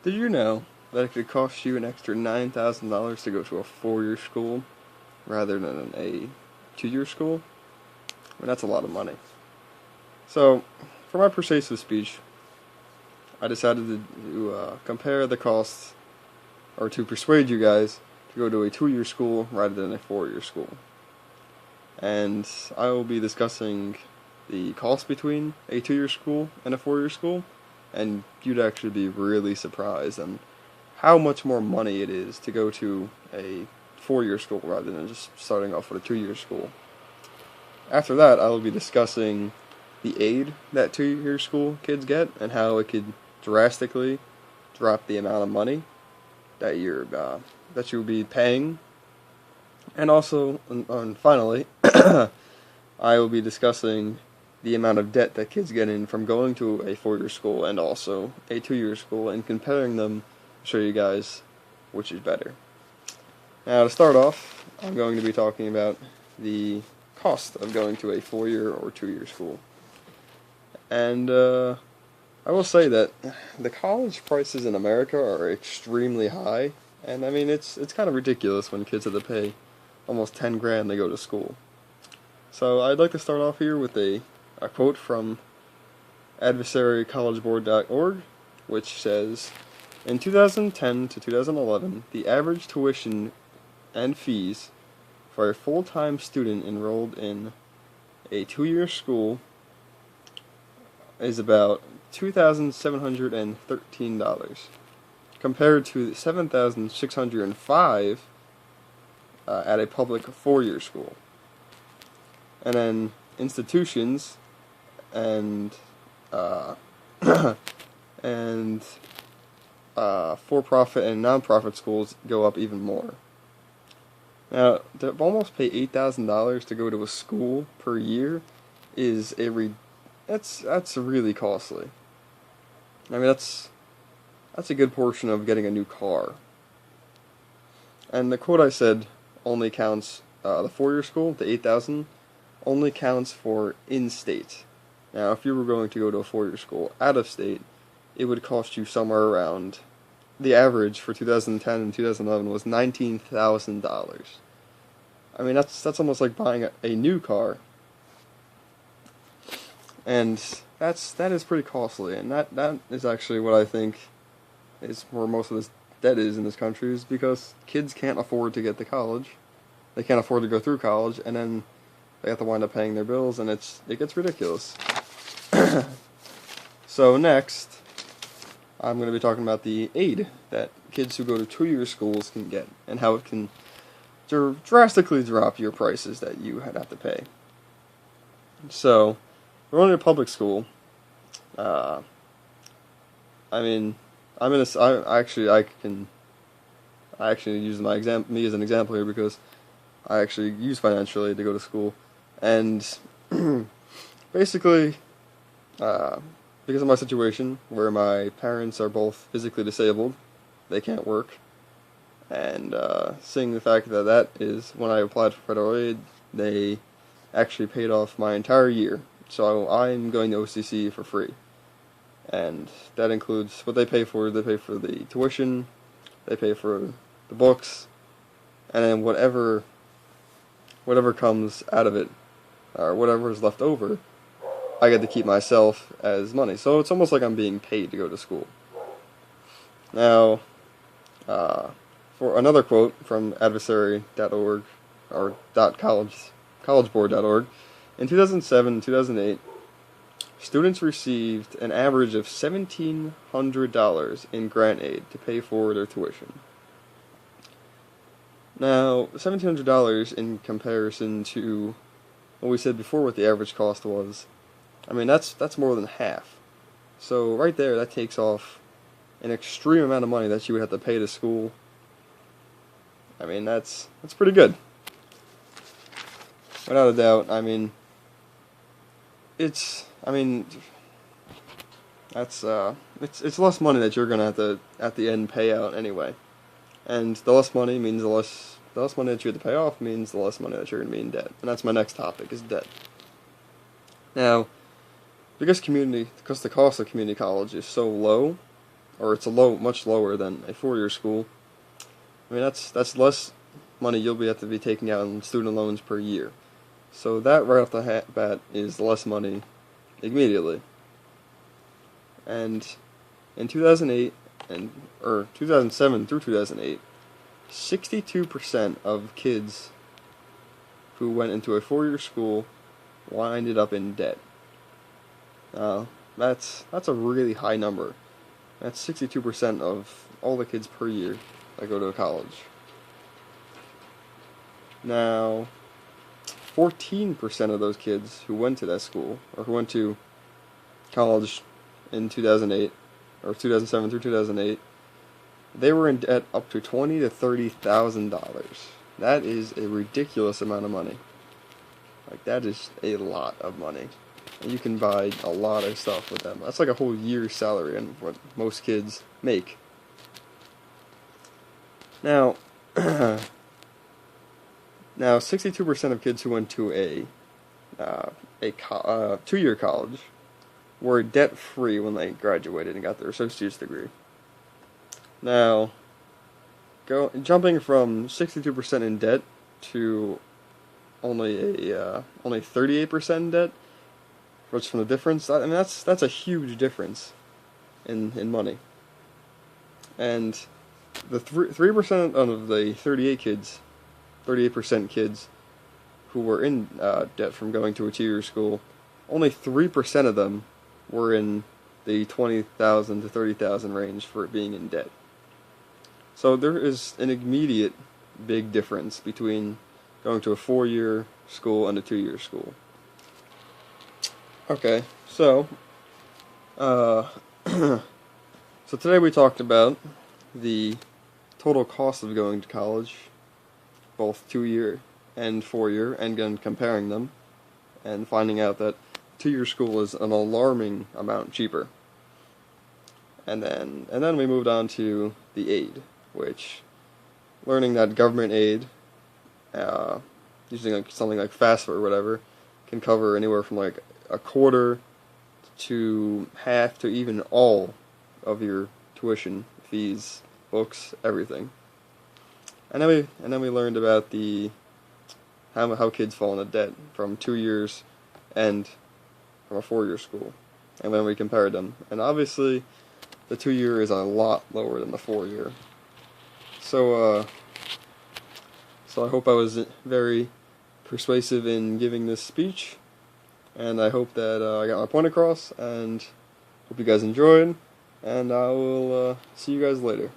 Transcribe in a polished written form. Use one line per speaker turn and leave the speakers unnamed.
Did you know that it could cost you an extra $9,000 to go to a 4-year school rather than a 2-year school? I mean, that's a lot of money. So, for my persuasive speech, I decided to compare the costs, or to persuade you guys to go to a 2-year school rather than a 4-year school. And I will be discussing the cost between a 2-year school and a 4-year school, and you'd actually be really surprised on how much more money it is to go to a 4-year school rather than just starting off with a 2-year school. After that, I will be discussing the aid that 2-year school kids get and how it could drastically drop the amount of money that you'll be paying. And also, and finally, I will be discussing the amount of debt that kids get in from going to a 4-year school and also a 2-year school, and comparing them to show you guys which is better. Now, to start off, I'm going to be talking about the cost of going to a 4-year or 2-year school. And I will say that the college prices in America are extremely high, and I mean it's kind of ridiculous when kids have to pay almost 10 grand to go to school. So I'd like to start off here with a quote from adversarycollegeboard.org, which says, "In 2010 to 2011, the average tuition and fees for a full-time student enrolled in a 2-year school is about $2,713, compared to $7,605 at a public 4-year school. And then institutions and and for-profit and non-profit schools go up even more. Now, to almost pay $8,000 to go to a school per year is that's really costly. I mean, that's a good portion of getting a new car. And the quote I said only counts the 4-year school, the 8,000, only counts for in-state. Now, if you were going to go to a 4-year school out of state, it would cost you somewhere around, the average for 2010 and 2011 was $19,000. I mean, that's almost like buying a new car. And that is pretty costly, and that is actually what I think is where most of this debt is in this country, is because kids can't afford to get to college. They can't afford to go through college, and then they have to wind up paying their bills, and it gets ridiculous. So next, I'm going to be talking about the aid that kids who go to 2-year schools can get, and how it can drastically drop your prices that you have to pay. So, going to a public school, I mean, I actually use me as an example here, because I actually use financial aid to go to school, and basically, because of my situation, where my parents are both physically disabled, they can't work, and seeing the fact that is, when I applied for federal aid, they actually paid off my entire year, so I'm going to OCC for free. And that includes what they pay for. They pay for the tuition, they pay for the books, and then whatever comes out of it, or whatever is left over, I get to keep myself as money. So it's almost like I'm being paid to go to school. Now, for another quote from adversary.org, or .collegeboard.org, in 2007 and 2008, students received an average of $1,700 in grant aid to pay for their tuition. Now, $1,700 in comparison to what we said before, what the average cost was, I mean, that's more than half. So right there, that takes off an extreme amount of money that you would have to pay to school. I mean, that's pretty good. Without a doubt, I mean, it's less money that you're gonna have to at the end pay out anyway, and the less money means the less money that you have to pay off means the less money that you're gonna be in debt, and that's my next topic, is debt. Now, because the cost of community college is so low, or it's much lower than a 4-year school. I mean, that's less money you'll have to be taking out in student loans per year. So that right off the bat is less money immediately. And in 2008 or 2007 through 2008, 62% of kids who went into a 4-year school winded up in debt. That's a really high number. That's 62% of all the kids per year that go to college. Now, 14% of those kids who went to that school, or who went to college in 2008, or 2007 through 2008, they were in debt up to $20,000 to $30,000. That is a ridiculous amount of money. Like, that is a lot of money. And you can buy a lot of stuff with them. That's like a whole year's salary and what most kids make. Now, 62% of kids who went to a 2-year college were debt-free when they graduated and got their associate's degree. Now, jumping from 62% in debt to only 38% in debt, what's from the difference? I mean, that's a huge difference in money. And the 3% of the 38% kids who were in debt from going to a 2-year school, only 3% of them were in the $20,000 to $30,000 range for being in debt. So there is an immediate big difference between going to a 4-year school and a 2-year school. Okay, so so today we talked about the total cost of going to college, both 2-year and 4-year, and then comparing them, and finding out that 2-year school is an alarming amount cheaper. And then we moved on to the aid, which, learning that government aid, using like something like FAFSA or whatever, can cover anywhere from like a quarter to half to even all of your tuition, fees, books, everything. And then we learned about how kids fall into debt from 2 years and from a 4-year school, and then we compared them. And obviously, the 2-year is a lot lower than the 4-year. So I hope I was very persuasive in giving this speech, and I hope that I got my point across, and hope you guys enjoyed, and I will see you guys later.